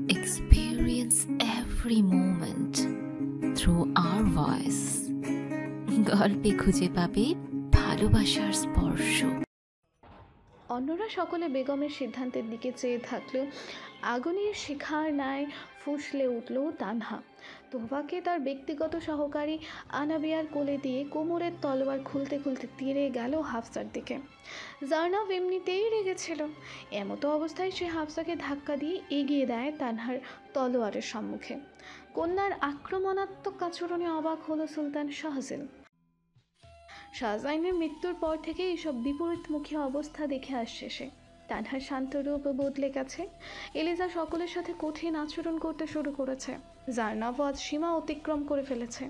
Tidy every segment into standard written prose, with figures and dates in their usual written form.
experience every moment through our voice. গল্পে খুঁজে পাবে ভালোবাসার স্পর্শ। অন্যরা সকলে বেগমের সিদ্ধান্তের দিকে চেয়ে থাকলেও আগুনের শিখার ন্যায় ফুঁসলে উঠল তানহা। তোবাকে তার ব্যক্তিগত সহকারী আনাবিয়ার কোলে দিয়ে কোমরের তলোয়ার খুলতে খুলতে তীরে গেল হাফসার দিকে। জার্নাব এমনিতেই রেগেছিল, এমতো অবস্থায় সে হাফসাকে ধাক্কা দিয়ে এগিয়ে দেয় তানহার তলোয়ারের সম্মুখে। কন্যার আক্রমণাত্মক আচরণে অবাক হলো সুলতান শাহজেল। শাহজাইনের মৃত্যুর পর থেকে এইসব বিপরীতমুখী অবস্থা দেখে আসছে সে। তানহার শান্ত রূপ বদলে গেছে, এলিজা সকলের সাথে কঠিন আচরণ করতে শুরু করেছে, জার্নাব আজ সীমা অতিক্রম করে ফেলেছে।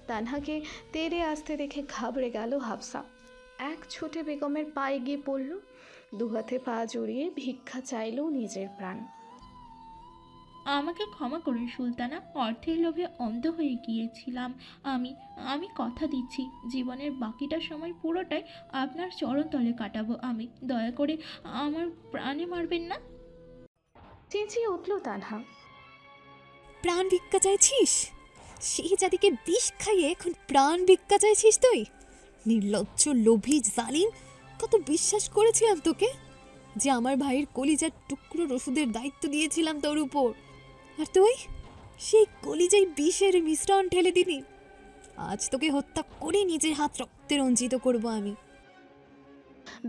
তানহাকে তেড়ে আসতে দেখে ঘাবড়ে গেল হাফসা। এক ছুটে বেগমের পায়ে গিয়ে পড়ল, দুহাতে পা জড়িয়ে ভিক্ষা চাইল নিজের প্রাণ। আমাকে ক্ষমা করুন সুলতানা, অর্থের লোভে অন্ধ হয়ে গিয়েছিলাম। আমি আমি কথা দিচ্ছি জীবনের বাকিটা সময় পুরোটাই আপনার চরণতলে কাটাবো আমি। দয়া করে আমার প্রাণে মারবেন না। চেঁচিয়ে উঠল তানহা। প্রাণ ভিক্ষা চাইছিস? সেই জাতিকে বিষ খাইয়ে এখন প্রাণ ভিক্ষা চাইছিস তুই? নির্লজ্জ, লোভী, জালিম! কত বিশ্বাস করেছিলাম তোকে, যে আমার ভাইয়ের কলিজার টুকরো ওষুধের দায়িত্ব দিয়েছিলাম তোর উপর, আর তুই সেই কলিজায় বিষের মিশ্রণ ঢেলে দিলি। আজ তোকে হত্যা করে নিজের হাত রক্তে রঞ্জিত করব আমি।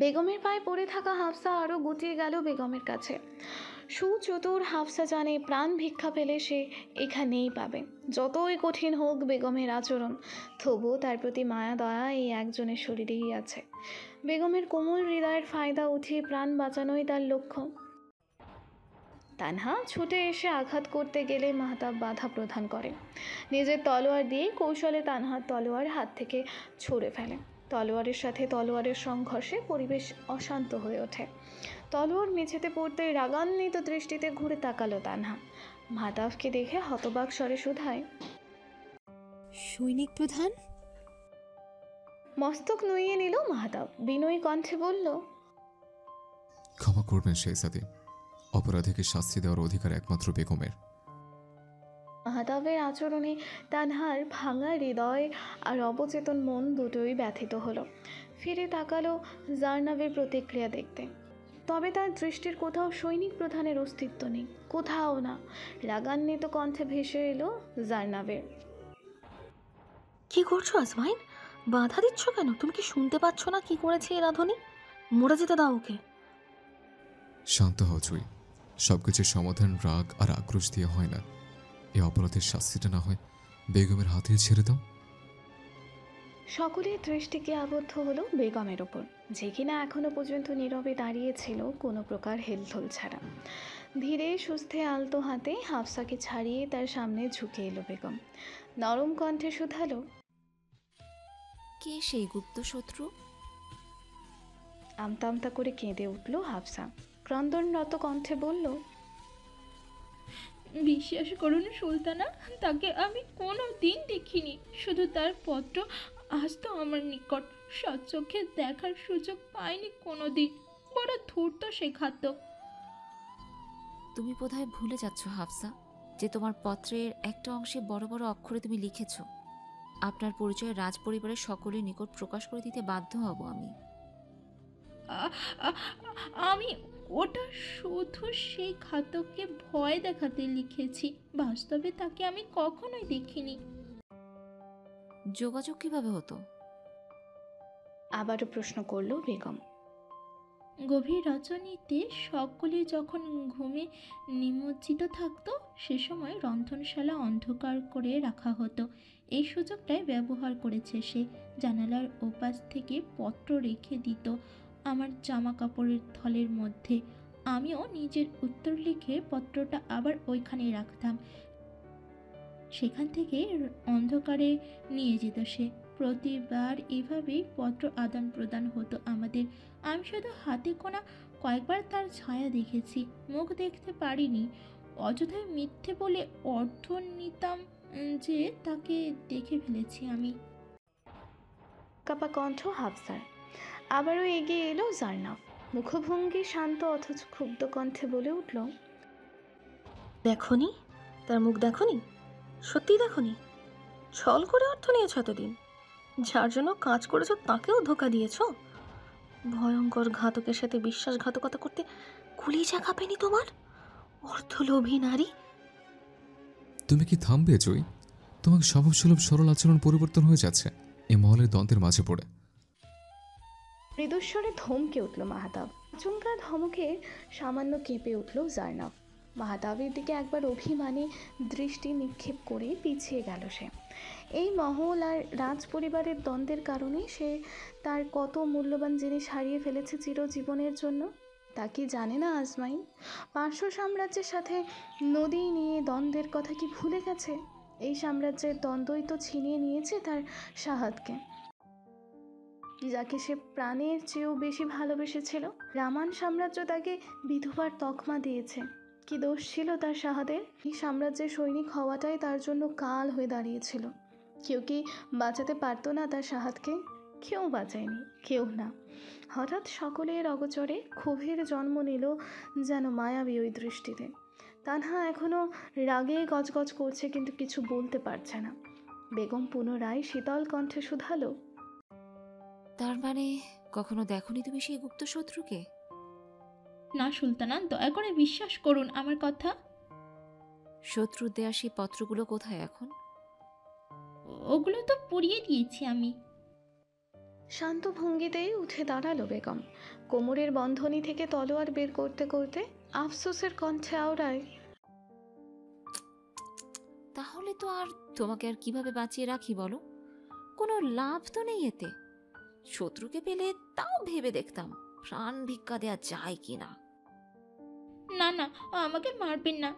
বেগমের পায়ে পড়ে থাকা হাফসা আরও গুটিয়ে গেল বেগমের কাছে। সুচতুর হাফসা জানে প্রাণ ভিক্ষা পেলে সে এখানেই পাবে। যতই কঠিন হোক বেগমের আচরণ, তবুও তার প্রতি মায়া দয়া এই একজনের শরীরেই আছে। বেগমের কোমল হৃদয়ের ফায়দা উঠিয়ে প্রাণ বাঁচানোই তার লক্ষ্য। তানহা ছুটে এসে আঘাত করতে গেলে মাহতাব বাধা প্রদান করে। নিজের তলোয়ার দিয়ে কৌশলে তানহার তলোয়ার হাত থেকে ছুঁড়ে ফেলে। তলোয়ারের সাথে তলোয়ারের সংঘর্ষে পরিবেশ অশান্ত হয়ে ওঠে। তলোয়ার মেঝেতে পড়তে রাগান্বিত দৃষ্টিতে ঘুরে তাকালো তানহা। মাহতাবকে দেখে হতবাক স্বরে শুধায়, সৈনিক প্রধান? মস্তক নুইয়ে নিল মাহতাব, বিনয়ী কণ্ঠে বলল, ক্ষমা করবেন শেহজাদী, অপরাধীকে শাস্তি দেওয়ার অধিকার একমাত্র বেগমের। মাহতাবের আচরণে তানহার ভাঙা হৃদয় আর অবচেতন মন দুটোই ব্যথিত হলো। ফিরে তাকালো জার্নাবের প্রতিক্রিয়া দেখতে, তবে তার দৃষ্টির কোথাও সৈনিক প্রধানের অস্তিত্ব নেই, কোথাও না। রাগান্বিত কণ্ঠে ভেসে এলো জার্নাবের, কি করছো আসমাইন? বাধা দিচ্ছ কেন? তুমি কি শুনতে পাচ্ছ না কি করেছে এ রাধুনি? মরে যেতে দাও ওকে। শান্ত হও জুই, সবকিছুর সমাধান রাগ আর আক্রোশ দিয়ে হয় না। এই অপরাধের শাস্তিটা না হয় বেগমের হাতে ছেড়ে দাও। সকলের দৃষ্টিকে আবদ্ধ হলো বেগমের ওপর, যে কিনা এখনো পর্যন্ত নীরবে দাঁড়িয়েছিল কোনো প্রকার হেলথল ছাড়া। ধীরে সুস্থে আলতো হাতে হাফসাকে ছাড়িয়ে তার সামনে ঝুঁকে এলো বেগম। নরম কণ্ঠে শুধালো, কে সেই গুপ্ত শত্রু? আমতা আমতা করে কেঁদে উঠল হাফসা। ক্রন্দনরত কণ্ঠে বলল, বিশ্বাস করুন সুলতানা, তাকে আমি কোনো দিন দেখিনি। শুধু তার পত্র আসতো আমার নিকট, সচক্ষে দেখার সুযোগ পাইনি কোনো দিন। বড় ধূর্ত সে ঘাতক। তুমি বোধহয় ভুলে যাচ্ছ হাফসা, যে তোমার পত্রের একটা অংশে বড় বড় অক্ষরে তুমি লিখেছ, আপনার পরিচয় রাজ পরিবারের সকলের নিকট প্রকাশ করে দিতে বাধ্য হব আমি। আমি ওটা শুধু সেই ঘাতককে ভয় দেখাতে লিখেছি, বাস্তবে তাকে আমি কখনোই দেখিনি। যোগাযোগ কিভাবে হতো? আবারও প্রশ্ন করল বেগম। গভীর রজনীতে সকলে যখন ঘুমে নিমজ্জিত থাকতো, সে সময় রন্ধনশালা অন্ধকার করে রাখা হতো। এই সুযোগটাই ব্যবহার করেছে সে। জানালার ওপাশ থেকে পত্র রেখে দিত আমার জামা কাপড়ের থলের মধ্যে। আমিও নিজের উত্তর লিখে পত্রটা আবার ওইখানে রাখতাম। সেখান থেকে অন্ধকারে নিয়ে যেত সে। প্রতিবার এভাবেই পত্র আদান প্রদান হতো আমাদের। আমি শুধু হাতে গোনা কয়েকবার তার ছায়া দেখেছি, মুখ দেখতে পারিনি। অযথায় মিথ্যে বলে অর্থ নিতাম যে তাকে দেখে ফেলেছি আমি। কাপা কণ্ঠ হাফসার। আবারও এগিয়ে এলো জার্নাব। মুখভঙ্গি শান্ত অথচ ক্ষুব্ধ কণ্ঠে বলে উঠল, দেখনি? তার মুখ দেখনি? সত্যি দেখনি? ছল করে অর্থ নিয়েছ এতদিন, যার জন্য কাজ করেছ তাকেও ধোকা দিয়েছ। ভয়ঙ্কর ঘাতকের সাথে বিশ্বাসঘাতকতা করতে কলিজা কাঁপেনি তোমার? অর্থলোভী নারী! তুমি কি থামবে জয়ী? তোমাকে স্বভাবসুলভ সরল আচরণ পরিবর্তন হয়ে যাচ্ছে এই মহলের দ্বন্দ্বের মাঝে পড়ে। মৃদুস্বরে ধমকে উঠল মাহতাব। আচমকা ধমকে সামান্য কেঁপে উঠল জার্নাব। মাহতাবের দিকে একবার অভিমানী দৃষ্টি নিক্ষেপ করে পিছিয়ে গেল সে। এই মহল আর রাজ পরিবারের দ্বন্দ্বের কারণে সে তার কত মূল্যবান জিনিস হারিয়ে ফেলেছে চিরজীবনের জন্য। তা কি জানে না আজমাইন? পার্শ্ব সাম্রাজ্যের সাথে নদী নিয়ে দ্বন্দ্বের কথা কি ভুলে গেছে? এই সাম্রাজ্যের দ্বন্দ্বই তো ছিনিয়ে নিয়েছে তার শাহাদকে, যাকে সে প্রাণের চেয়েও বেশি ভালোবেসেছিল। রামান সাম্রাজ্য তাকে বিধবার তকমা দিয়েছে। কি দোষ ছিল তার শাহাদের? এই সাম্রাজ্যের সৈনিক হওয়াটাই তার জন্য কাল হয়ে দাঁড়িয়েছিল। কেউ কি বাঁচাতে পারতো না তার শাহাদকে? কেউ বাঁচায়নি, কেউ না। হঠাৎ সকলের অগোচরে ক্ষোভের জন্ম নিল যেন মায়াবী ওই দৃষ্টিতে। তানহা এখনও রাগে গজগজ করছে, কিন্তু কিছু বলতে পারছে না। বেগম পুনরায় শীতল কণ্ঠে শুধালো, তার মানে কখনো দেখনি তুমি সেই গুপ্ত শত্রুকে? না সুলতানা, দয়া করে বিশ্বাস করুন আমার কথা। শত্রুর দেয়া সেই পত্রগুলো কোথায় এখন? ওগুলো তো পুড়িয়ে দিয়েছি আমি। শান্ত ভঙ্গিতেই উঠে দাঁড়ালো বেগম। কোমরের বন্ধনী থেকে তলোয়ার বের করতে করতে আফসোসের কণ্ঠে আওড়ায়, তাহলে তো আর তোমাকে আর কিভাবে বাঁচিয়ে রাখি বলো? কোনো লাভ তো নেই এতে। শত্রুকে পেলে তাও ভেবে দেখতাম প্রাণ ভিক্ষা দেয়া যায় কিনা। না না, আমাকে মারবেন না,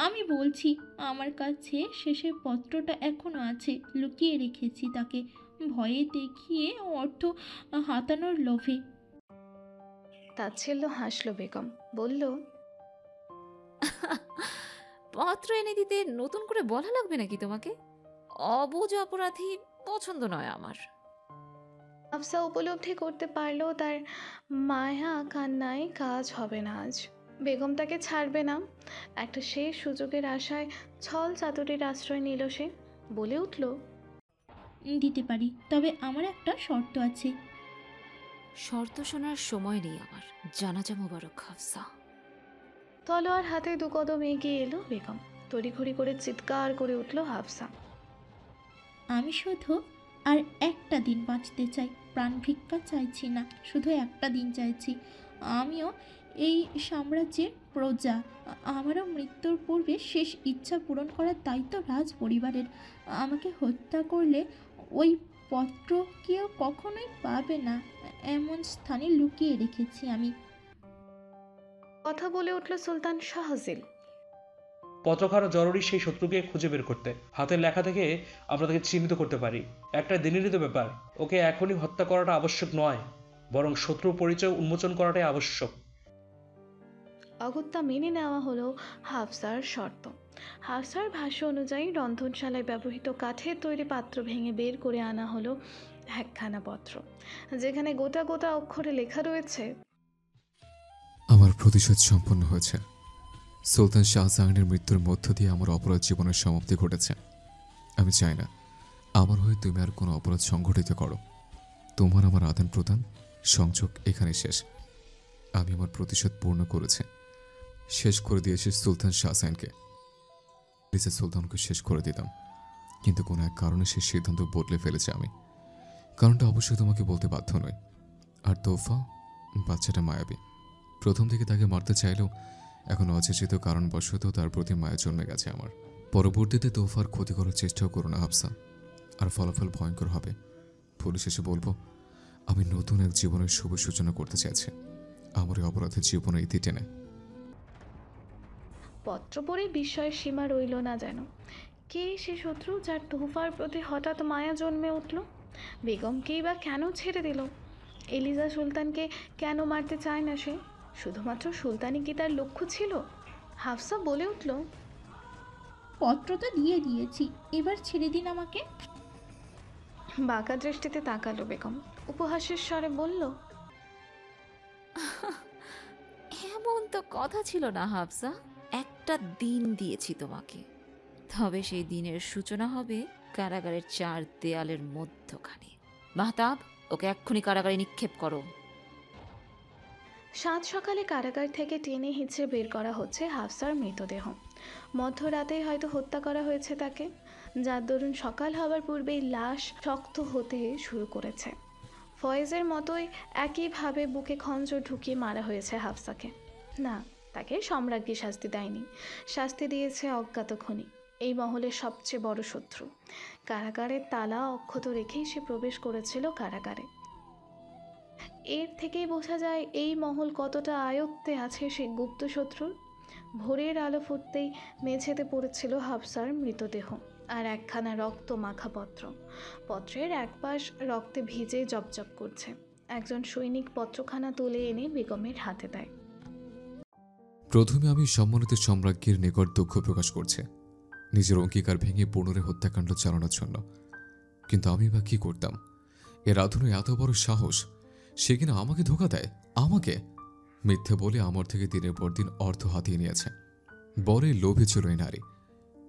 আমি বলছি আমার কাছে শেষের পত্রটা এখনো আছে, লুকিয়ে রেখেছি তাকে ভয়ে দেখিয়ে অর্থ হাতানোর লোভে। তাচ্ছিল্য হাসলো বেগম, বলল, পত্র এনে দিতে নতুন করে বলা লাগবে নাকি তোমাকে? অবুঝ অপরাধী পছন্দ নয় আমার। আফসা উপলব্ধি করতে পারলো তার মায়া কান্নায় কাজ হবে না আজ। বেগম তাকে ছাড়বে না। একটা শেষ সুযোগের আশায় ছল চাতুরির আশ্রয় নিল সে। বলে উঠল, দিতে পারি, তবে আমার একটা শর্ত আছে। শর্ত শোনার সময় নেই আমার। জানাজা মোবারক হাফসা। তলোয়ার হাতে দু কদম এগিয়ে এলো বেগম। তড়িঘড়ি করে চিৎকার করে উঠল হাফসা, আমি শুধু আর একটা দিন বাঁচতে চাই, প্রাণ ভিক্ষা চাইছি না, শুধু একটা দিন চাইছি। আমিও এই সাম্রাজ্যের প্রজা, আমারও মৃত্যুর পূর্বে শেষ ইচ্ছা পূরণ করার দায়িত্ব রাজ পরিবারের। আমাকে হত্যা করলে ওই পত্র কেউ কখনোই পাবে না, এমন স্থানে লুকিয়ে রেখেছি আমি। কথা বলে উঠল সুলতান শাহজিল। পত্রখানা জরুরি সেই শত্রুকে খুঁজে বের করতে। হাতের লেখা থেকে আমরা তাকে চিহ্নিত করতে পারি। একটা দিনেরই তো ব্যাপার। ওকে এখনই হত্যা করাটা আবশ্যক নয়, বরং শত্রুর পরিচয় উন্মোচন করাটাই আবশ্যক। অগত্যা মেনে নেওয়া হলো হাফসার শর্ত। হাফসার ভাষ্য অনুযায়ী রন্ধনশালায় ব্যবহৃত কাঠের তৈরি পাত্র ভেঙে বের করে আনা হলো একখানা পত্র, যেখানে গোটা গোটা অক্ষরে লেখা রয়েছে, আমার প্রতিশোধ সম্পন্ন হয়েছে। সুলতান শাহজাহানের মৃত্যুর মধ্য দিয়ে আমার অপরাধ জীবনের সমাপ্তি ঘটেছে। আমি চাই না আমার হয়ে তুমি আর কোনো অপরাধ সংঘটিত করো। তোমার আমার আদান প্রদান সংযোগ এখানে শেষ। আমি আমার প্রতিশোধ পূর্ণ করেছি, শেষ করে দিয়েছি সুলতান শাহজাহানকে। প্লিজে সুলতানকে শেষ করে দিতাম, কিন্তু কোনো এক কারণে সেই সিদ্ধান্ত বদলে ফেলেছি আমি। কারণটা অবশ্যই তোমাকে বলতে বাধ্য নই। আর তোফা বাচ্চাটা মায়াবী। প্রথম থেকে তাকে মারতে চাইলেও এখন অচেচিত কারণবশত তার প্রতি মায়া জন্মে গেছে আমার। পরবর্তীতে তোফার ক্ষতি করার চেষ্টাও করো না হাফসা, আর ফলাফল ভয়ঙ্কর হবে। পুলিশ এসে বলবো আমি নতুন এক জীবনের শুভ সূচনা করতে চাইছি, আমার এই অপরাধের জীবনে ইতি টেনে। পত্র পড়ে বিস্ময়ের সীমা রইল না যেন। কে সে শত্রু যার তোফার প্রতি হঠাৎ মায়া জন্মে উঠল? বেগমকেই বা কেন ছেড়ে দিল? এলিজা সুলতানকে কেন মারতে চায় না সে? শুধুমাত্র সুলতানি কি তার লক্ষ্য ছিল? হাফসা বলে উঠল, পত্র তো দিয়ে দিয়েছি, এবার ছেড়ে দিন আমাকে। বাঁকা দৃষ্টিতে তাকালো বেগম, উপহাসের স্বরে বলল, এমন তো কথা ছিল না হাফসা। একটা দিন দিয়েছি তোমাকে, তবে সেই দিনের সূচনা হবে কারাগারের 4 দেয়ালের মধ্যখানে। মাহতাব, ওকে এক্ষুনি কারাগারে নিক্ষেপ করো। সাত সকালে কারাগার থেকে টেনে হিঁচড়ে বের করা হচ্ছে হাফসার মৃতদেহ। মধ্যরাতেই হয়তো হত্যা করা হয়েছে তাকে, যার দরুন সকাল হওয়ার পূর্বেই লাশ শক্ত হতে শুরু করেছে। ফয়েজের মতোই একইভাবে বুকে খঞ্জর ঢুকিয়ে মারা হয়েছে হাফসাকে। না, তাকে সম্রাজ্ঞী শাস্তি দেয়নি, শাস্তি দিয়েছে অজ্ঞাত খুনি, এই মহলের সবচেয়ে বড় শত্রু। কারাগারের তালা অক্ষত রেখেই সে প্রবেশ করেছিল কারাগারে। এর থেকেই বোঝা যায় এই মহল কতটা আয়ত্তে আছে সেই গুপ্ত শত্রুর। ভোরের আলো ফুটতেই মেঝেতে পড়েছিল হাফসার মৃতদেহ আর একখানা রক্ত মাখা পত্র। পত্রের এক পাশ রক্তে ভিজে জপজপ করছে। একজন সৈনিক পত্রখানা তুলে এনে বেগমের হাতে দেয়। প্রথমে আমি সম্মানিত সম্রাজ্ঞীর নিকট দুঃখ প্রকাশ করছি নিজের অঙ্গীকার ভেঙে পুনরে হত্যাকাণ্ড চালানোর জন্য, কিন্তু আমি বা কি করতাম? এ রাধুনের এত বড় সাহস, সে কিনা আমাকে ধোঁকা দেয়, আমাকে মিথ্যে বলে আমার থেকে দিনের পর দিন অর্থ হাতিয়ে নিয়েছে। বড়ই লোভী ছিল এই নারী।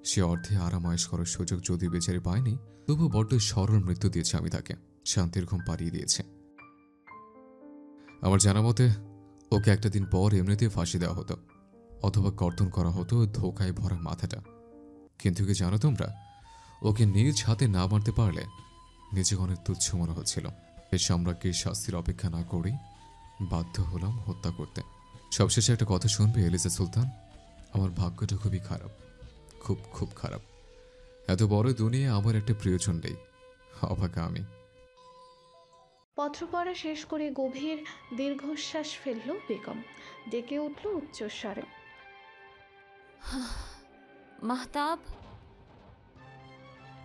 সে অর্থে আরামায়েশ করার সুযোগ যদি বেচারি পায়নি, তবু বড্ড সরল মৃত্যু দিয়েছে আমি তাকে, শান্তির ঘুম পাড়িয়ে দিয়েছে। আমার জানা মতে ওকে একটা দিন পর এমনিতেই ফাঁসি দেওয়া হতো, অথবা কর্তন করা হতো ধোঁকায় ভরা মাথাটা। কিন্তু কি জানো তোমরা, ওকে নিজ হাতে না মারতে পারলে নিজেকে অনেক তুচ্ছ মনে হচ্ছিল। এই সম্রাজ্ঞীর শাস্তির অপেক্ষা না করেই বাধ্য হলাম হত্যা করতে। সবশেষে একটা কথা শুনবে এলিজা সুলতান, আমার ভাগ্যটা খুবই খারাপ, খুব খুব খারাপ। এত বড় দুনিয়ায় আমার একটা প্রিয়জন নেই, অভাগা আমি। পত্র পড়া শেষ করে গভীর দীর্ঘশ্বাস ফেলল বেগম। ডেকে উঠল উচ্চস্বরে, মাহতাব।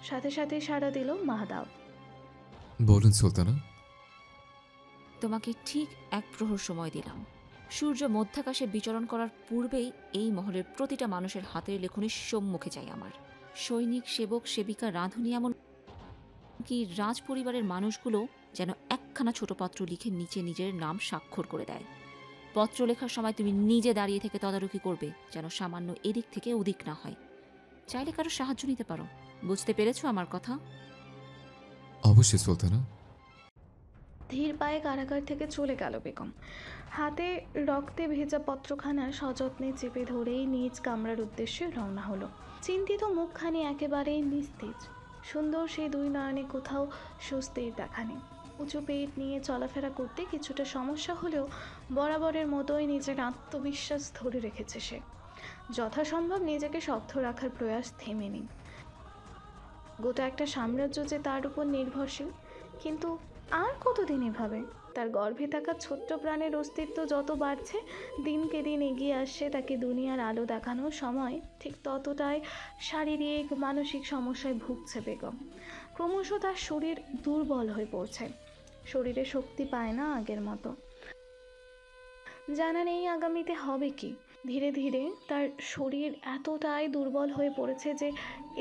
সাথে সাথে সাড়া দিল মাহতাব। বলুন সুলতানা। তোমাকে ঠিক 1 প্রহর সময় দিলাম। সূর্য মধ্যাকাশে বিচরণ করার পূর্বেই এই মহলের প্রতিটা মানুষের হাতের লেখনির সম্মুখে চাই আমার। সৈনিক, সেবক, সেবিকা, রাঁধুনি, এমন কি রাজ পরিবারের মানুষগুলো যেন একখানা ছোট পত্র লিখে নিচে নিজের নাম স্বাক্ষর করে দেয়। পত্র লেখার সময় তুমি নিজে দাঁড়িয়ে থেকে তদারকি করবে, যেন সামান্য এদিক থেকে ওদিক না হয়। চাইলে কারো সাহায্য নিতে পারো। বুঝতে পেরেছো আমার কথা? অবশ্যই সুলতানা। ধীর পায়ে কারাগার থেকে চলে গেল বেগম। হাতে রক্তে ভেজা পত্রখানা সযত্নে চেপে ধরেই নিজ কামরার উদ্দেশ্যে রওনা হলো। চিন্তিত মুখখানি একেবারেই নিস্তেজ। সুন্দর সেই 2 নয়নে কোথাও স্বস্তির দেখা নেই। উঁচু পেট নিয়ে চলাফেরা করতে কিছুটা সমস্যা হলেও বরাবরের মতোই নিজের আত্মবিশ্বাস ধরে রেখেছে সে। যথাসম্ভব নিজেকে শক্ত রাখার প্রয়াস থেমে নেই। গোটা একটা সাম্রাজ্য যে তার উপর নির্ভরশীল, কিন্তু আর কতদিন এভাবে? তার গর্ভে থাকা ছোট্ট প্রাণের অস্তিত্ব যত বাড়ছে, দিনকে দিন এগিয়ে আসছে তাকে দুনিয়ার আলো দেখানোর সময়, ঠিক ততটাই শারীরিক মানসিক সমস্যায় ভুগছে বেগম। ক্রমশ তার শরীর দুর্বল হয়ে পড়ছে, শরীরে শক্তি পায় না আগের মতো। জানা নেই আগামীতে হবে কি। ধীরে ধীরে তার শরীর এতটাই দুর্বল হয়ে পড়েছে যে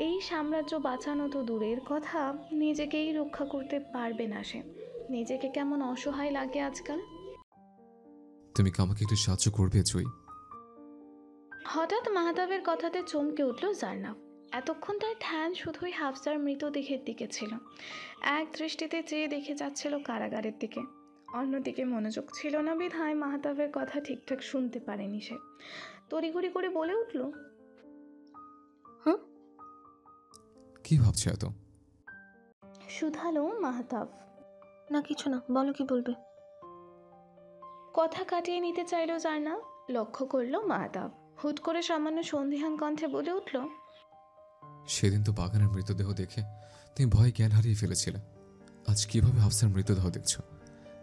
এই সাম্রাজ্য বাঁচানো তো দূরের কথা, নিজেকেই রক্ষা করতে পারবে না সে। নিজেকে কেমন অসহায় লাগে আজকাল। তুমি কি আমাকে একটু সাহায্য করবে জয়ী? হঠাৎ মাহতাবের কথাতে চমকে উঠল জার্নাব। এতক্ষণ তার ধ্যান শুধুই হাফসার মৃতদেহের দিকে ছিল। এক দৃষ্টিতে চেয়ে দেখে যাচ্ছিল কারাগারের দিকে। অন্যদিকে মনোযোগ ছিল না বিধায় মাহতাবের কথা ঠিকঠাক শুনতে পারেনি সে। তড়িঘড়ি করে বলে উঠল, কি ভাবছে এত? শুধালো মাহতাব। না কিছু না, বলো কি বলবে। কথা কাটিয়ে নিতে চাইল জার্নাব। লক্ষ্য করলো মাহতাব হুট করে সামান্য সন্দিহান কণ্ঠে বলে উঠল, সেদিন তো বাগানের মৃতদেহ দেখে তুমি ভয়ে জ্ঞান হারিয়ে ফেলেছিলে, আজ কিভাবে হাফসার মৃতদেহ দেখছো,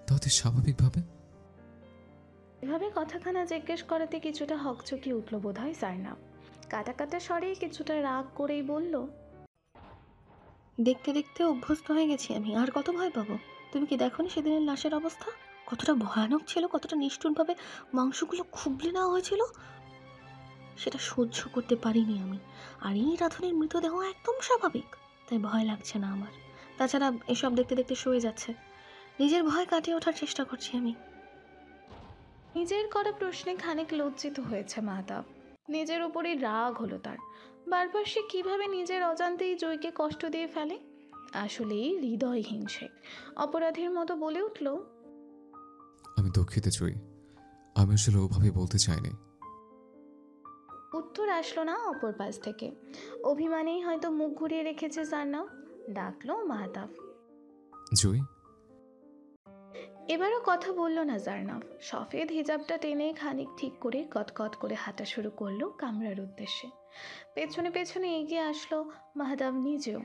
তাতে স্বাভাবিকভাবে? এভাবে কথাখানা জিজ্ঞেস করাতে কিছুটা হকচকি উঠল বোধহয় জার্নাব। কাটা কাটা স্বরে কিছুটা রাগ করেই বলল, দেখতে দেখতে অভ্যস্ত হয়ে গেছি আমি, আর কত ভয় পাবো? তুমি কি দেখোনি সেদিনের লাশের অবস্থা? কতটা ভয়ানক ছিল, কতটা নিষ্ঠুরভাবে মাংসগুলো খুবলে নেওয়া হয়েছিল। সেটা সহ্য করতে পারিনি আমি। আর এই রাধুনির মৃতদেহ একদম স্বাভাবিক, তাই ভয় লাগছে না আমার। তাছাড়া এসব দেখতে দেখতে সয়ে যাচ্ছে। নিজের ভয় কাটিয়ে ওঠার চেষ্টা করছি আমি। নিজের করা প্রশ্নে খানিক লজ্জিত হয়েছে মাহতাব। নিজের উপরই রাগ হলো তার। বারবার সে কিভাবে নিজের অজান্তেই জয়কে কষ্ট দিয়ে ফেলে। আসলেই হৃদয়হীন সে। অপরাধীর মতো বলে উঠল, আমি দুঃখিত জয়ী, আমি আসলে ওভাবে বলতে চাইনি। উত্তর আসলো না অপর পাশ থেকে। অভিমানেই হয়তো মুখ ঘুরিয়ে রেখেছে জার্নাব। ডাকলো মাহতাব। জয়ী, এবারও কথা বলল না জার্নাব। সফেদ হিজাবটা টেনে খানিক ঠিক করে কটকট করে হাঁটা শুরু করলো কামরার উদ্দেশ্যে। পেছনে পেছনে এগিয়ে আসলো মাহতাব নিজেও।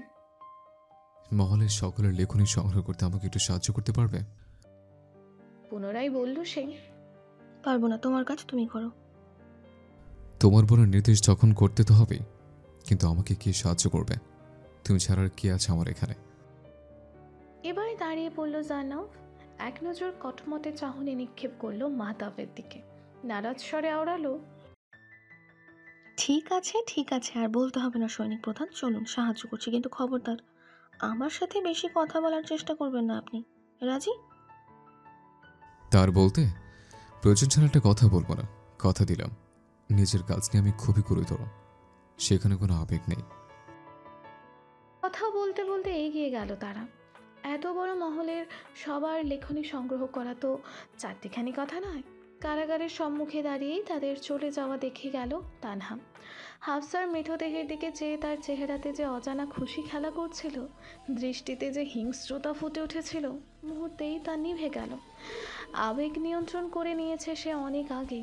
মহলের সকলের লেখনী সংগ্রহ করতে আমাকে একটু সাহায্য করতে পারবে? পুনরায় বলল সে। পারবো না, তোমার কাজ তুমি করো। তোমার বোনের নির্দেশ যখন করতে তো হবেই, কিন্তু আমাকে কে সাহায্য করবে? তুমি ছাড়া আর কে আছে আমার এখানে? এবারে দাঁড়িয়ে পড়ল জার্নাব। এক নজর কটমটে চাহনি নিক্ষেপ করলো মাহতাবের দিকে। নারাজ স্বরে আওড়ালো, ঠিক আছে ঠিক আছে, আর বলতে হবে না সৈনিক প্রধান, চলুন সাহায্য করছি, কিন্তু খবরদার আমার সাথে বেশি কথা বলার চেষ্টা করবেন না। আপনি রাজি? তার বলতে প্রয়োজন ছাড়া একটা কথা বলবো না, কথা দিলাম। নিজের কাজ নিয়ে আমি খুবই গুরুতর, সেখানে কোনো আবেগ নেই। কথা বলতে বলতে এগিয়ে গেল তারা। এত বড় মহলের সবার লেখনী সংগ্রহ করা তো চারটিখানি কথা নয়। কারাগারের সম্মুখে দাঁড়িয়েই তাদের চলে যাওয়া দেখে গেল তানহা। হাফসার মৃতদেহের দিকে চেয়ে তার চেহারাতে যে অজানা খুশি খেলা করছিল, দৃষ্টিতে যে হিংস্রতা ফুটে উঠেছিল, মুহূর্তেই তা নিভে গেল। আবেগ নিয়ন্ত্রণ করে নিয়েছে সে অনেক আগে।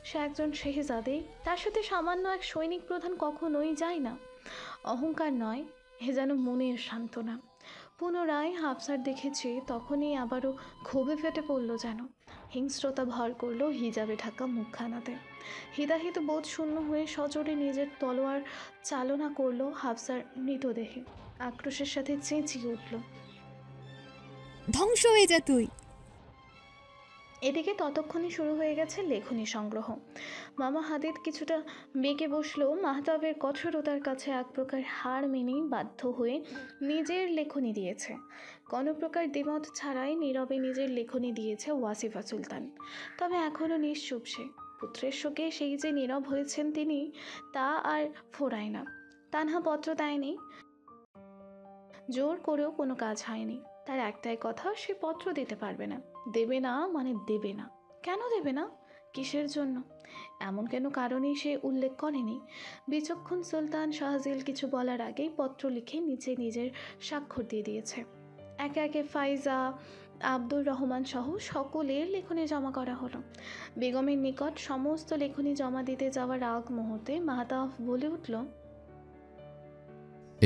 সে একজন শেহজাদে, তার সাথে সামান্য এক সৈনিক প্রধান কখনোই যায় না। অহংকার নয়, এ যেন মনের সান্ত্বনা। পুনরায় হাফসার দেখেছে, তখনই আবারও ক্ষোভে ফেটে পড়ল যেন। হিংস্রতা ভর করলো হিজাবে ঢাকা মুখখানাতে। হিতাহিত বোধ শূন্য হয়ে সজোরে নিজের তলোয়ার চালনা করলো হাফসার মৃতদেহে। আক্রোশের সাথে চেঁচিয়ে উঠল, ধ্বংস হয়ে যা তুই! এদিকে ততক্ষণে শুরু হয়ে গেছে লেখনী সংগ্রহ। মামা হাদিদ কিছুটা বেঁকে বসলো মাহতাবের কঠোরতার কাছে, এক প্রকার হার মেনেই বাধ্য হয়ে নিজের লেখনী দিয়েছে। কোনো প্রকার দ্বিমত ছাড়াই নীরবে নিজের লেখনী দিয়েছে ওয়াসিফা সুলতান। তবে এখনও নিশ্চুপ সে। পুত্রের শোকে সেই যে নীরব হয়েছেন তিনি, তা আর ফোরায় না। তানহা পত্র দেয়নি, জোর করেও কোনো কাজ হয়নি। তার একটাই কথা, সে পত্র দিতে পারবে না। দেবে না মানে দেবে না। কেন দেবে না? কিসের জন্য? এমন কেন কারণেই সে উল্লেখ করেনি। বিচক্ষণ সুলতান শাহজিল কিছু বলার আগেই পত্র লিখে নিচে নিজের স্বাক্ষর দিয়ে দিয়েছে। একে একে ফাইজা, আব্দুর রহমান সহ সকলের লেখনী জমা করা হলো। বেগমের নিকট সমস্ত লেখনী জমা দিতে যাওয়ার আগ মুহূর্তে মাহতাব বলে উঠল,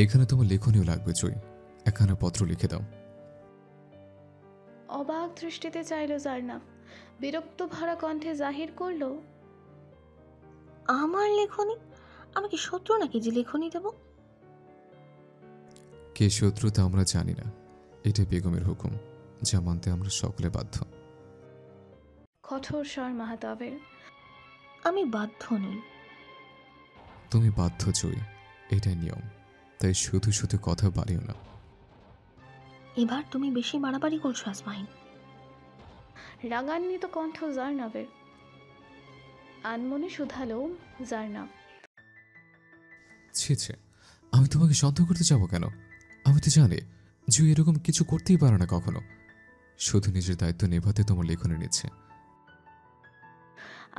এখানে তোমার লেখনীও লাগবে জয়ী, একখানা পত্র লিখে দাও। অবাক দৃষ্টিতে চাইল জার্নাব। বিরক্ত ভরা কণ্ঠে জাহির করল, আমার লেখনী? আমি কি শত্রু নাকি যে লেখনী দেব? কে শত্রু তা আমরা জানি না, এটা বেগমের হুকুম, যা মানতে আমরা সকলে বাধ্য। কঠোর স্বর মাহতাবের। আমি বাধ্য নই। তুমি বাধ্য জয়ী, এটাই নিয়ম, তাই শুধু শুধু কথা বাড়িও না। এবার তুমি বেশি বাড়াবাড়ি করছো আসমাইন। রাগান্বিত কণ্ঠ জার্নাবের। আনমনে শুধালো জার্নাব, ছি ছি, আমি তোমাকে সন্দেহ করতে যাবো কেন? আমি তো জানি জয়ী এরকম কিছু করতেই পারে না কখনো, শুধু নিজের দায়িত্ব নেভাতে তোমার লেখনী নিচ্ছে।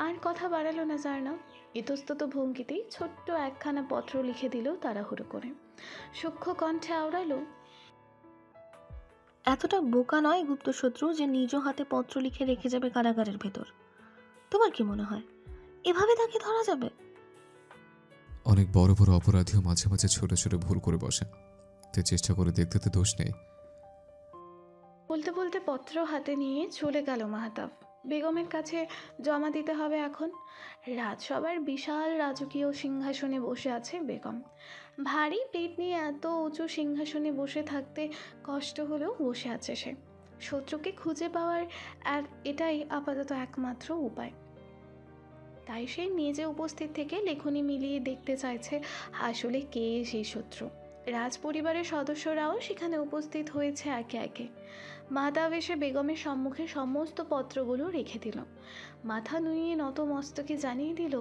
আর কথা বাড়ালো না জার্নাব। ইতস্তত ভঙ্গিতেই ছোট্ট একখানা পত্র লিখে দিল তাড়াহুড়ো করে। সূক্ষ্ম কণ্ঠে আওড়ালো, এতটা বোকা নয় গুপ্তশত্রু যে নিজ হাতে পত্র লিখে রেখে যাবে কারাগারের ভেতর। তোমার কি মনে হয় এভাবে তাকে ধরা যাবে? অনেক বড় বড় অপরাধীও মাঝে মাঝে ছোট ছোট ভুল করে বসে, তাই চেষ্টা করে দেখতে তো দোষ নেই। বলতে বলতে পত্র হাতে নিয়ে চলে গেল মাহতাব। বেগমের কাছে জমা দিতে হবে এখন। রাজসভার বিশাল রাজকীয় সিংহাসনে বসে আছে বেগম। ভারী পেট নিয়ে এত উঁচু সিংহাসনে বসে থাকতে কষ্ট হলেও বসে আছে সে। শত্রুকে খুঁজে পাওয়ার আর এটাই আপাতত একমাত্র উপায়। তাই সে নিজে উপস্থিত থেকে লেখনী মিলিয়ে দেখতে চাইছে আসলে কে সেই শত্রু। রাজপরিবারের সদস্যরাও সেখানে উপস্থিত হয়েছে একে একে। মাহতাব এসে বেগমের সম্মুখে সমস্ত পত্রগুলো রেখে দিল। মাথা নুইয়ে নত মস্তকে জানিয়ে দিল,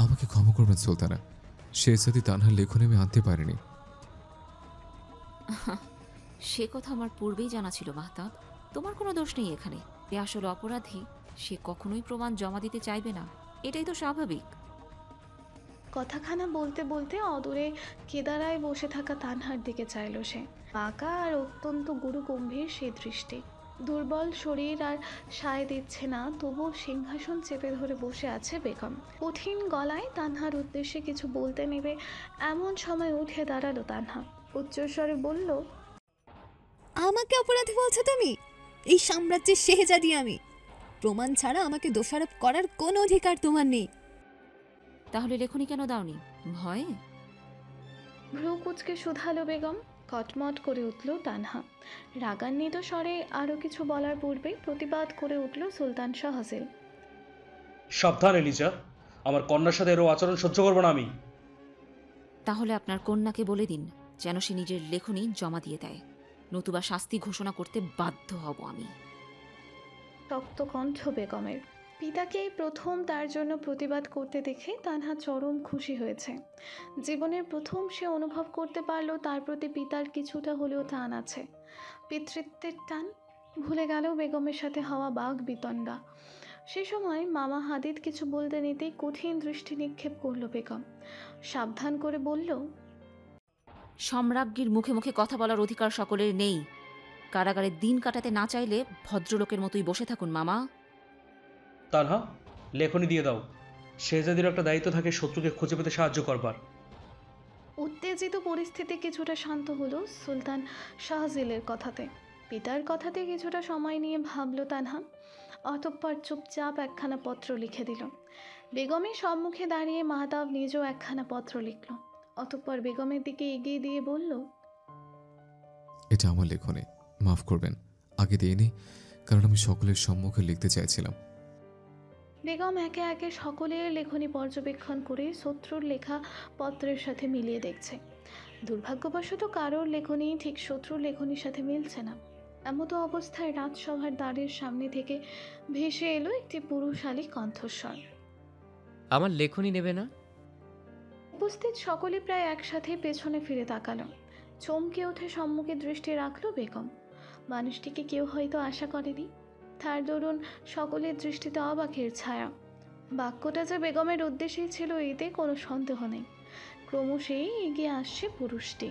আমাকে ক্ষমা করবেন সুলতানা, শেহজাদি তানহার লেখনী আমি আনতে পারিনি। সে কথা আমার পূর্বেই জানা ছিল মাহতাব। তোমার কোনো দোষ নেই এখানে। যে আসল অপরাধী সে কখনোই প্রমাণ জমা দিতে চাইবে না, এটাই তো স্বাভাবিক। কথাখানা বলতে বলতে অদূরে কেদারায় বসে থাকা তানহার দিকে চাইল সে। বাঁকা আর অত্যন্ত গুরুগম্ভীর সে দৃষ্টি। দুর্বল শরীর আর সায় দিচ্ছে না, তবু সিংহাসন চেপে ধরে বসে আছে বেগম। কঠিন গলায় তানহার উদ্দেশ্যে কিছু বলতে নেবে এমন সময় উঠে দাঁড়ালো তানহা। উচ্চস্বরে বলল, আমাকে অপরাধী বলছো তুমি? এই সাম্রাজ্যের শেহজাদি আমি। প্রমাণ ছাড়া আমাকে দোষারোপ করার কোনো অধিকার তোমার নেই। তাহলে লেখনী কেন দাওনি? ভয়ে? ভ্রু কুচকে শুধালো বেগম। কটমট করে উঠল তানহা। রাগান্বিত স্বরে আরও কিছু বলার পূর্বে প্রতিবাদ করে উঠল সুলতান শাহজাল। সাবধান এলিজা, আমার কন্যার সাথে এরও আচরণ সহ্য করবো না আমি। তাহলে আপনার কন্যাকে বলে দিন যেন সে নিজের লেখনী জমা দিয়ে দেয়, নতুবা শাস্তি ঘোষণা করতে বাধ্য হব আমি। শক্ত কণ্ঠ বেগমের। পিতাকে প্রথম তার জন্য প্রতিবাদ করতে দেখে তানহা চরম খুশি হয়েছে। জীবনের প্রথম সে অনুভব করতে পারল তার প্রতি পিতার কিছুটা হলেও টান আছে, পিতৃত্বের টান। ভুলে গেল বেগমের সাথে হওয়া বাঘ বিতণ্ডা। সে সময় মামা হাদিদ কিছু বলতে নিতেই কঠিন দৃষ্টি নিক্ষেপ করল বেগম। সাবধান করে বলল, সম্রাজ্ঞীর মুখে মুখে কথা বলার অধিকার সকলের নেই। কারাগারে দিন কাটাতে না চাইলে ভদ্রলোকের মতোই বসে থাকুন মামা। তানহা, লেখনী দিয়ে দাও। শেহজাদির একটা দায়িত্ব থাকে শত্রুকে খুঁজে পেতে সাহায্য করবার। উত্তেজিত পরিস্থিতি কিছুটা শান্ত হলো সুলতান শাহজিলের কথাতে। পিতার কথাতে কিছুটা সময় নিয়ে ভাবল তানহা। অতঃপর চুপচাপ একখানা পত্র লিখে দিল। বেগমের সম্মুখে দাঁড়িয়ে মাহতাব নিজেও একখানা পত্র লিখল। অতঃপর বেগমের দিকে এগিয়ে দিয়ে বলল, এটা আমার লেখনী, মাফ করবেন, আগে দিইনি, কারণ আমি সকলের সম্মুখে লিখতে চাইছিলাম। বেগম একে একে সকলের লেখনী পর্যবেক্ষণ করে শত্রুর লেখা পত্রের সাথে মিলিয়ে দেখছে। দুর্ভাগ্যবশত কারোর লেখনী ঠিক শত্রুর লেখনীর সাথে মিলছে না। এমতো অবস্থায় রাজসভার দ্বারের সামনে থেকে ভেসে এলো একটি পুরুষালী কণ্ঠস্বর। আমার লেখনী নেবে না? উপস্থিত সকলে প্রায় একসাথে পেছনে ফিরে তাকালো। চমকে উঠে সম্মুখে দৃষ্টি রাখলো বেগম। মানুষটিকে কেউ হয়তো আশা করেনি। তার দরুন সকলের দৃষ্টিতে অবাকের ছায়া। বাক্যটা যে বেগমের উদ্দেশ্যেই ছিল এতে কোনো সন্দেহ নেই। ক্রমশই এগিয়ে আসছে পুরুষটি।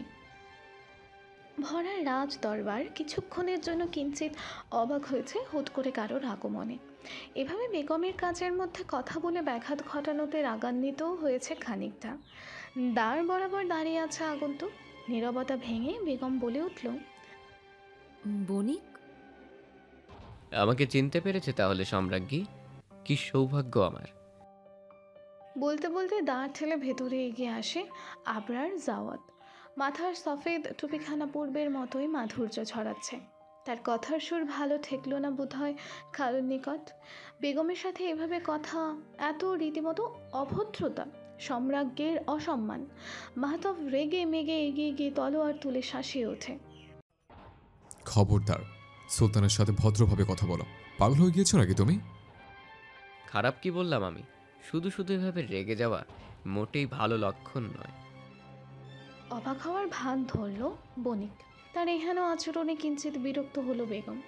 ভরা রাজ দরবার কিছুক্ষণের জন্য কিঞ্চিত অবাক হয়েছে হুট করে কারোর আগমনে। এভাবে বেগমের কাজের মধ্যে কথা বলে ব্যাঘাত ঘটানোতে রাগান্বিতও হয়েছে খানিকটা। দ্বার বরাবর দাঁড়িয়ে আছে আগন্তুক। নীরবতা ভেঙে বেগম বলে উঠল, বণিক? আমাকে চিনতে পেরেছে তাহলে সম্রাজ্ঞী? কি সৌভাগ্য আমার। বলতে বলতে দাঁড় ঠেলে ভেতরে এগিয়ে আসে আবরার জাওয়াত। মাথার সফেদ টুপিখানা পূর্বের মতোই মাধুর্য ছড়াচ্ছে। তার কথার সুর ভালো ঠেকল না বোধহয় কারোর নিকট। বেগমের সাথে এভাবে কথা, এত রীতিমতো অভদ্রতা, সম্রাজ্ঞের অসম্মান। মাহতাব রেগে মেগে এগিয়ে গিয়ে তলোয়ার তুলে শাসিয়ে ওঠে। খবরদার, সুলতানের সাথে ভদ্রভাবে কথা বলো। পাগল হয়ে গিয়েছো নাকি তুমি? খারাপ কি বললাম আমি? শুধু শুধু এভাবে রেগে যাওয়া মোটেই ভালো লক্ষণ নয়। অবাক হওয়ার ভান ধরল বণিক। তার এহেন আচরণে কিঞ্চিত বিরক্ত হলো বেগম।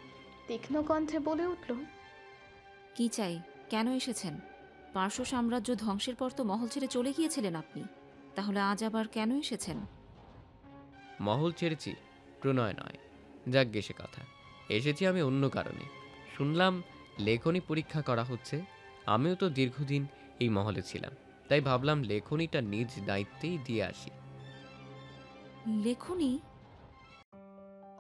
তীক্ষ্ণ কণ্ঠে বলে উঠল, কি চাই? কেন এসেছেন? পার্শ্ব সাম্রাজ্য ধ্বংসের পর তো মহল ছেড়ে চলে গিয়েছিলেন আপনি, তাহলে আজ আবার কেন এসেছেন? মহল ছেড়েছি, প্রণয় নয়। যাক সে কথা। এসেছি আমি অন্য কারণে। শুনলাম লেখনী পরীক্ষা করা হচ্ছে। আমিও তো দীর্ঘদিন এই মহলে ছিলাম, তাই ভাবলাম লেখনীটা নিজ দায়িত্বেই দিয়ে আসি। লেখনী?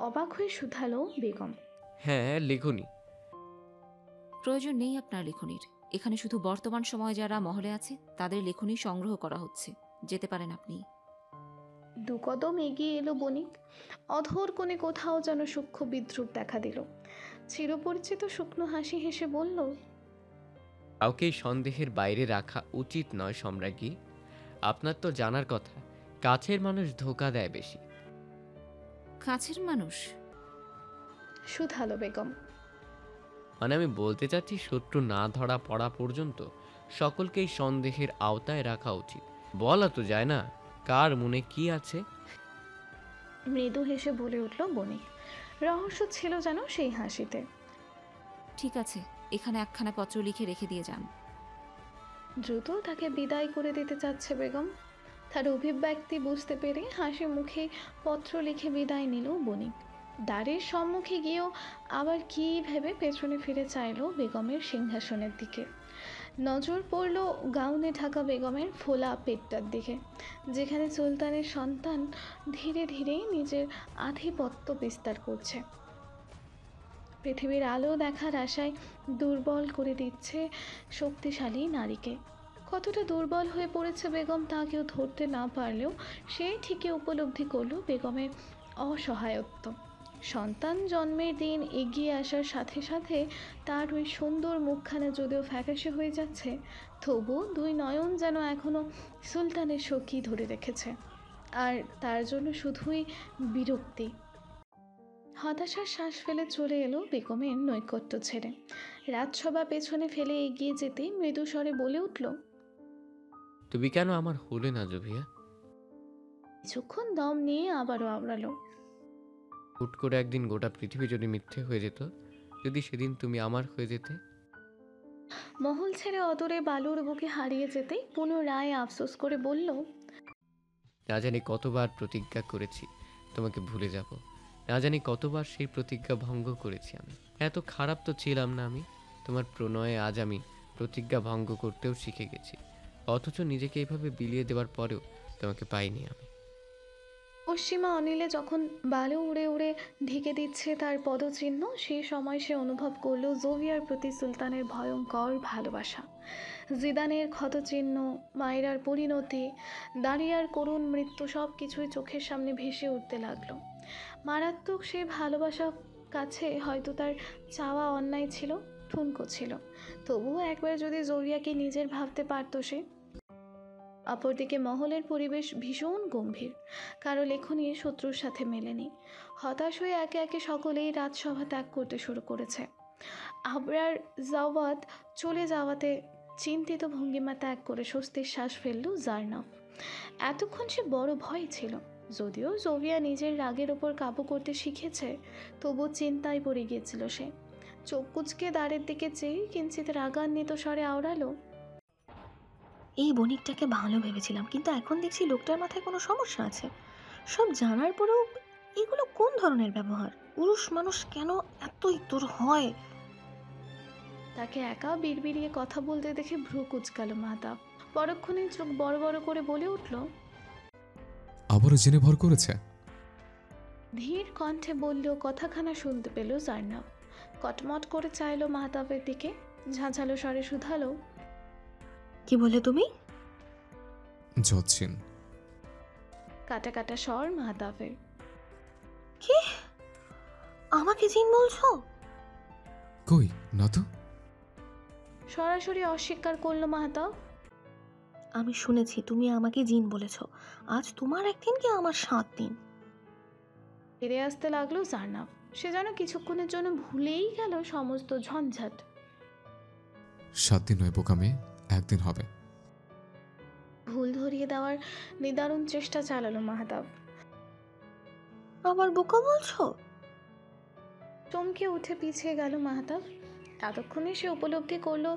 অবাক হয়ে শুধালো বেগম। হ্যাঁ, লেখনী। প্রয়োজন নেই আপনার লেখনীর। এখানে শুধু বর্তমান সময়ে যারা মহলে আছে তাদের লেখনী সংগ্রহ করা হচ্ছে। যেতে পারেন আপনি। দুকদম এগিয়ে এলো বণিক। অধর কোণে কোথাও যেন সূক্ষ্ম বিদ্রুপ দেখা দিল। চিরপরিচিত শুকনো হাসি হেসে বলল, কাউকে সন্দেহের বাইরে রাখা উচিত নয় সম্রাজ্ঞী। আপনার তো জানার কথা, কাছের মানুষ ধোঁকা দেয় বেশি। কাছের মানুষ? শুধালো বেগম। মানে আমি বলতে চাচ্ছি, শত্রু না ধরা পড়া পর্যন্ত সকলকেই সন্দেহের আওতায় রাখা উচিত। বলা তো যায় না কার মনে কি আছে। মৃদু হেসে বলে উঠল বণিক। রহস্য ছিল যেন সেই হাসিতে। ঠিক আছে, এখানে একখানা পত্র লিখে রেখে দিয়ে যান। দ্রুত তাকে বিদায় করে দিতে চাচ্ছে বেগম। তার অভিব্যক্তি বুঝতে পেরে হাসি মুখে পত্র লিখে বিদায় নিল বণিক। দ্বারের সম্মুখে গিয়েও আবার কী ভেবে পেছনে ফিরে চাইল বেগমের সিংহাসনের দিকে। নজর পড়ল গাউনে ঢাকা বেগমের ফোলা পেটটার দিকে, যেখানে সুলতানের সন্তান ধীরে ধীরে নিজের আধিপত্য বিস্তার করছে। পৃথিবীর আলো দেখার আশায় দুর্বল করে দিচ্ছে শক্তিশালী নারীকে। কতটা দুর্বল হয়ে পড়েছে বেগম তা কেউ ধরতে না পারলেও সে ঠিকই উপলব্ধি করল বেগমের অসহায়ত্ব। সন্তান জন্মের দিন এগিয়ে আসার সাথে সাথে তার ওই সুন্দর মুখখানা যদিও ফ্যাকাশে হয়ে যাচ্ছে, তবু দুই নয়ন যেন এখনও সুলতানের সখী ধরে রেখেছে। আর তার জন্য শুধুই বিরক্তি। হতাশার শ্বাস ফেলে চলে এলো বেগমের নৈকট্য ছেড়ে। রাজসভা পেছনে ফেলে এগিয়ে যেতেই মৃদু স্বরে বলে উঠল, তুমি কেন আমার হলে না জুভিয়া? কিছুক্ষণ দম নিয়ে আবারও আওড়ালো, হুট করে একদিন গোটা পৃথিবী যদি মিথ্যে হয়ে যেত, যদি সেদিন তুমি আমার হয়ে যেতে। মহল ছেড়ে অদূরে বালুর বুকে হারিয়ে যেতেই পুনরায় আফসোস করে বলল, না জানি কতবার প্রতিজ্ঞা করেছি তোমাকে ভুলে যাব, না জানি কতবার সেই প্রতিজ্ঞা ভঙ্গ করেছি আমি। এত খারাপ তো ছিলাম না আমি। তোমার প্রণয়ে আজ আমি প্রতিজ্ঞা ভঙ্গ করতেও শিখে গেছি, অথচ নিজেকে এইভাবে বিলিয়ে দেওয়ার পরেও তোমাকে পাইনি আমি। পশ্চিমা অনিলে যখন বালু উড়ে উড়ে ঢেকে দিচ্ছে তার পদচিহ্ন, সেই সময় সে অনুভব করল জোভিয়ার প্রতি সুলতানের ভয়ঙ্কর ভালোবাসা। জিদানের ক্ষতচিহ্ন, মায়রার পরিণতি, দাঁড়িয়ার করুণ মৃত্যু সব কিছুই চোখের সামনে ভেসে উঠতে লাগলো। মারাত্মক সেই ভালোবাসার কাছে হয়তো তার চাওয়া অন্যায় ছিল, ঠুনকো ছিল, তবুও একবার যদি জোভিয়াকে নিজের ভাবতে পারত সে। অপরদিকে মহলের পরিবেশ ভীষণ গম্ভীর, কারো লেখনী শত্রুর সাথে মেলেনি। হতাশ হয়ে একে একে সকলেই রাজসভা ত্যাগ করতে শুরু করেছে। আবরার জাওয়াত চলে যাওয়াতে চিন্তিত ভঙ্গিমা ত্যাগ করে স্বস্তির শ্বাস ফেলল জারনাফ। এতক্ষণ সে বড় ভয় ছিল। যদিও জোভিয়া নিজের রাগের ওপর কাবু করতে শিখেছে, তবু চিন্তায় পড়ে গিয়েছিল সে। চোখ কুচকে দ্বারের দিকে চেয়ে কিঞ্চিত রাগান্বিত স্বরে আওড়ালো, এই বণিকটাকে ভালো ভেবেছিলাম, কিন্তু এখন দেখছি লোকটার মাথায় কোনো সমস্যা আছে। সব জানার পরেও এগুলো কোন ধরনের ব্যবহার? পুরুষ মানুষ কেন এতই তোর হয়? তাকে একা বিড়বিড়িয়ে কথা বলতে দেখে ভ্রু কুচকালো মাতা। পরক্ষণে চোখ বড় বড় করে বলে উঠল, আবারও জেনে ভর করেছে। ধীর কণ্ঠে বললেও কথাখানা শুনতে পেল জারনাব। কটমট করে চাইলো মাহতাবের দিকে, ঝাঁঝালো স্বরে শুধালো, কি বলে তুমি? যচ্ছিন। কাটা কাটা স্বর মাহতাবের। কি? আমাকে জিন বলছো? কই না তো। সরাসরি অস্বীকার করলো মাহতাব। আমি শুনেছি তুমি আমাকে জিন বলেছ। আজ তোমার একদিন কি আমার 7 দিন। ফিরে আসতে লাগলো জারনাব। সে যেন কিছুক্ষণের জন্য ভুলেই গেল সমস্ত ঝঞ্ঝাট। 7 দিন নয় বোকা মেয়ে, একদিন হবে। ভুল ধরিয়ে দেওয়ার নিদারুণ চেষ্টা চালালো মাহতাব। আবার বোকা বলছো? চমকে উঠে পিছিয়ে গেল মাহতাব। এতক্ষণে সে উপলব্ধি করলো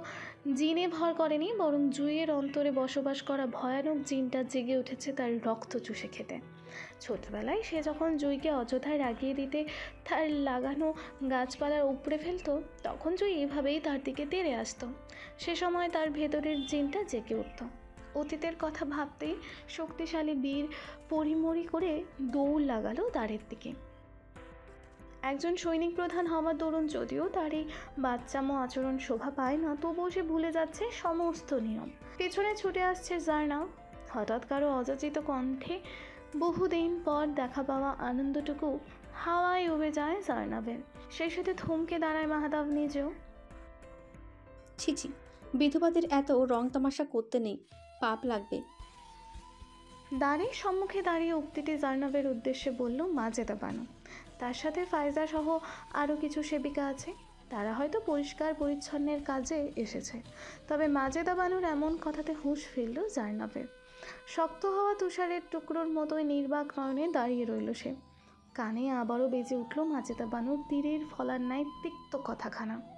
জিনে ভর করেনি, বরং জুইয়ের অন্তরে বসবাস করা ভয়ানক জিনটা জেগে উঠেছে তার রক্ত চুষে খেতে। ছোটবেলায় সে যখন জুইকে অযথায় রাগিয়ে দিতে তার লাগানো গাছপালার উপড়ে ফেলতো, তখন জুই এভাবেই তার দিকে তেড়ে আসতো। সে সময় তার ভেতরের জিনটা জেগে উঠত। অতীতের কথা ভাবতেই শক্তিশালী বীর পরিমরি করে দৌড় লাগালো দ্বারের দিকে। একজন সৈনিক প্রধান হওয়ার দরুন যদিও তার এই বাচ্চামো আচরণ শোভা পায় না, তবুও সে ভুলে যাচ্ছে সমস্ত নিয়ম। পেছনে ছুটে আসছে জারনাব। হঠাৎ কারো অযাচিত কণ্ঠে বহুদিন পর দেখা পাওয়া আনন্দটুকু হাওয়ায় উবে যায় জারনাবের। সেই সাথে থমকে দাঁড়ায় মাহতাব নিজেও। ছি ছি, বিধবাদের এত রং তামাশা করতে নেই, পাপ লাগবে। দ্বারের সম্মুখে দাঁড়িয়ে উক্তিটি জারনাবের উদ্দেশ্যে বলল মাজেদা বানু। তার সাথে ফায়জা সহ আরও কিছু সেবিকা আছে। তারা হয়তো পরিষ্কার পরিচ্ছন্নের কাজে এসেছে। তবে মাজেদা বানুর এমন কথাতে হুঁশ ফিরল জার্নাবের। শক্ত হওয়া তুষারের টুকরোর মতোই নির্বাক নয়নে দাঁড়িয়ে রইল সে। কানে আবারও বেজে উঠল মাজেদা বানুর তীরের ফলার ন্যায় তিক্ত কথাখানা।